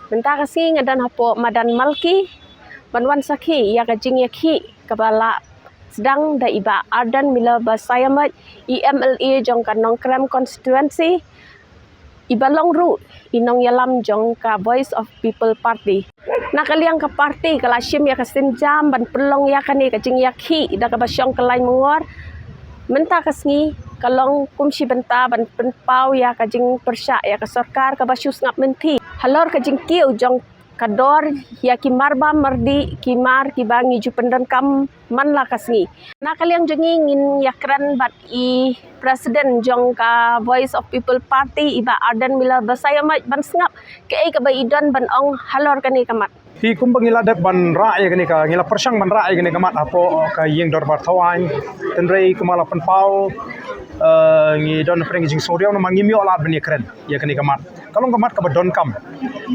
Benta kasi ngadan hapo Madan Malki Banwan Sakhi ya kajing yakhi kepala sedang da iba Ardan Mila Basayamat EMLA jong kanong Krem constituency ibalong ru inong yalam jong ka Voice of People Party nakaliang ka party kalasim ya kasinjam ban pelong ya kani kajing yakhi da kabasyong kalay mungor menta kasngi kalong kumsi benta ban penpau ya kajing persya ya ka sarkar kabasyus ngap menti halor kajing kiu jong kador ya kimarba mardi kimar kibangi ju pendan kam man la kasngi nakaliang jengi ngin yakran bat I presiden jong ka Voice of People Party iba Ardan Mila Basayamat ban sngap ke ka baidon ban ong halor kani kamat Hi kumbang ngila dek ban ra'i gani ka ngila persang ban ra'i gani kamat apo ka yeng dor bar thawai tenrei kumala penpau ngi don freng jing soriau no mangi mi ola bani kren ya kani kamat kalong kamat ka don kam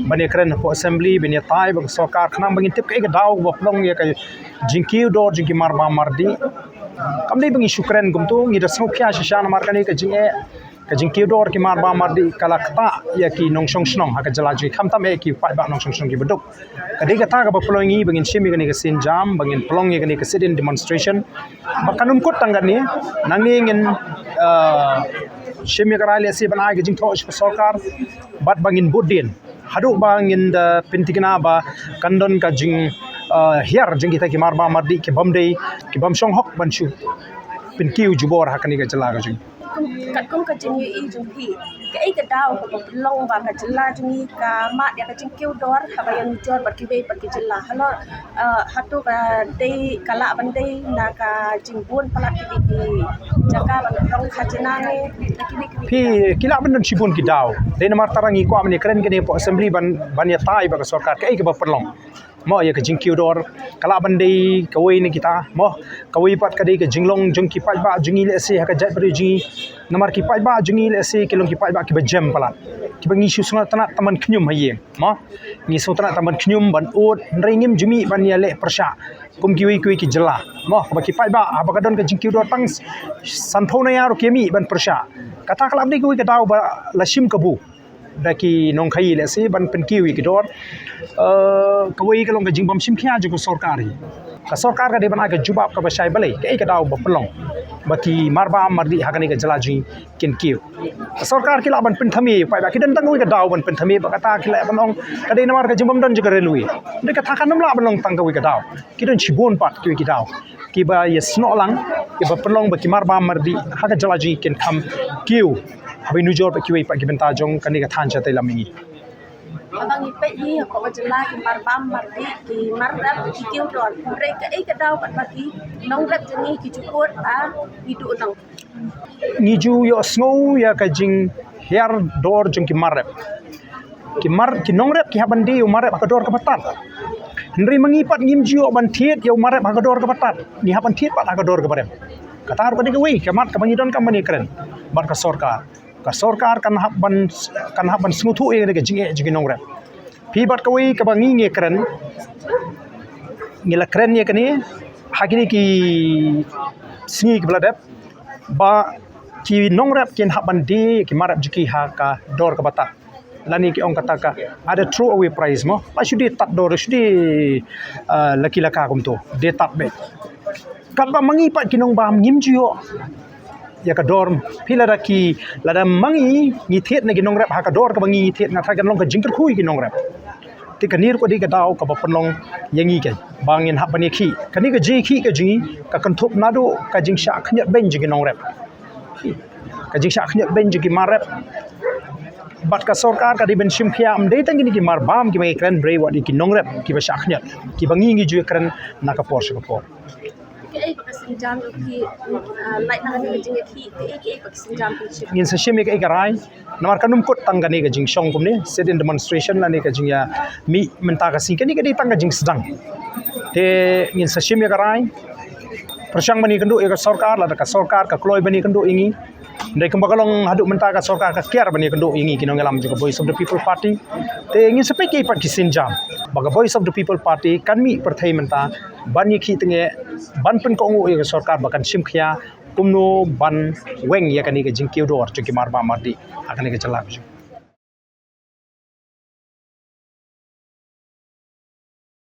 bani kren po assembly bani tai ba sokar khnam bangin tip ka daw ba plong ya ka jingkiu dor jingki marba mardi kam dei bangi syukran gumtu ngi da sokya shishan markani ka jinge ka jingkiu dor ki marba mardi kala kta ya ki nong song snong ha ka jalaji kham tam e ki pai ba nong song song ki beduk kadai ka ta ka ba plong ngi bangin shimi gani ka sin jam bangin plong ngi gani ka sit in demonstration bakanum kut tangani nangi ngin shimi karali si banai jing tho sarkar bat bangin budin hadu bangin da pintigna ba kandon ka jing hiar jing kita ki marba mardi ki bamdei ki bamsong hok banshu pinkiu jubor hakani ka jala ka jing kat kum ka jing I jong hi ke ka daw ka long ba ka jala jing ka ma ya ka jing kiu dor ha bayan jor bat ki be bat ki jala halor hatu ka dei kala ban dei na ka jing bun palat ki jaka ban long khajina ne pi kila ban chibun ki daw dei na martarangi ko amni kren gene po assembly ban ya tai ba ka sarkar ke ba perlong mo ya ka jingkiu dor kala ban dei kawai ni kita mo kawai pat ka dei ka jinglong jong ki pai ba jingi le se ha ka jat bari jingi namar ki pai ba jingi le se kilong ki pai ba ki ba jam palat ki ba ngi shu sunga tana taman khnyum haye mo ngi su tana taman khnyum ban ot ringim jumi ban ya le persha kum ki wi ki jela mo ba ki pai ba ba ka don ka jingkiu dor tang santhona ya ro kemi ban persha kata kala abdi ki daw ba lashim kabu daki nong khai le se ban pen kiwi ki dor kawai ka long ka jingbam sim khia ju ko sarkari ka sarkar ka de ban ka jubab ka basai balai ke ka daw ba pelong baki marba mardi hakani ka jalaji kin kiu ka sarkar ki la ban pen thami pai ba ki dan tangoi ka daw ban pen thami ba kata ki la ban ong ka de namar ka jingbam dan ju ka relui de ka thakan nam la ban long tang kawai ka daw ki dan chibon pat ki daw ki ba yesno lang ki ba pelong ba ki marba mardi haka jalaji kin kham kiu abai nujor pa kiwi pa gibenta jong kani ka than chatai lamingi abang ipe hi ko jela ki marbam mardi ki marrab ki kiu dor re ka ka daw pat baki nong rap jeni ki cukut a hidu nong ngiju yo snow ya ka jing hiar dor jong ki marrab ki nong rap ki habandi yo marrab ka dor ka patat nri mangipat ngimju ban thiet yo marrab ka dor ka patat ni haban thiet pat ka dor ka barem kata har ka de wi ka mat ka bangidon ka mani kren bar ka sarkar kan haban smuthu e ke jinge jigi nongre pi bat ka wi ka bangi nge kren ngila kren ye kani hagini ki singi ki bladep ba ki nongre kin haban di ki marap jiki ha ka dor ka bata lani ki ong kata ka ada throw away prize mo pa shudi tat dor shudi laki laka kum to de tat be kan ba mangi pat kinong ba ngimju ya ka dorm pila ki lada mangi ngi thet na ginong rap ha ka dor ka bangi thet na tha kan long ka jingker khui ginong rap ti ka nir ko di ka daw ka ba panlong yangi ke bangin ha bani khi kani ka ji khi ka jingi ka kan thup na do ka jing sha khnya ben ji ginong rap ka jing sha khnya ben ji ki mar rap bat ka sarkar ka di ben sim khia am dei tang ki mar bam ki mai kran brei wa di ki nong rap ki ba sha khnya ki bangi ngi ju kran na ka por sha ka por sinjam ki light na ni jing ki sinjam ki ngin sa shimi ka ikarai namar kanum kot tangani ka jing shong kumne sit in demonstration la ni ka jing ya mi menta ka sing kani ka di tanga jing sedang te ngin sa shimi ka rai persang bani kandu ka sarkar la ka sarkar ka kloi bani kandu ingi ndai kumbagalong hadu menta ka sarkar ka kiar bani kandu ingi kinong alam juga Voice of the People Party te ngin sa pe ki pat ki sinjam baga Voice of the People Party kan mi perthai menta ban ki tinge ban pen ko ngu ka sarkar bakan sim khia kumno ban weng ya kani ka jingkiu dor chuki marba mardi akani ka chalak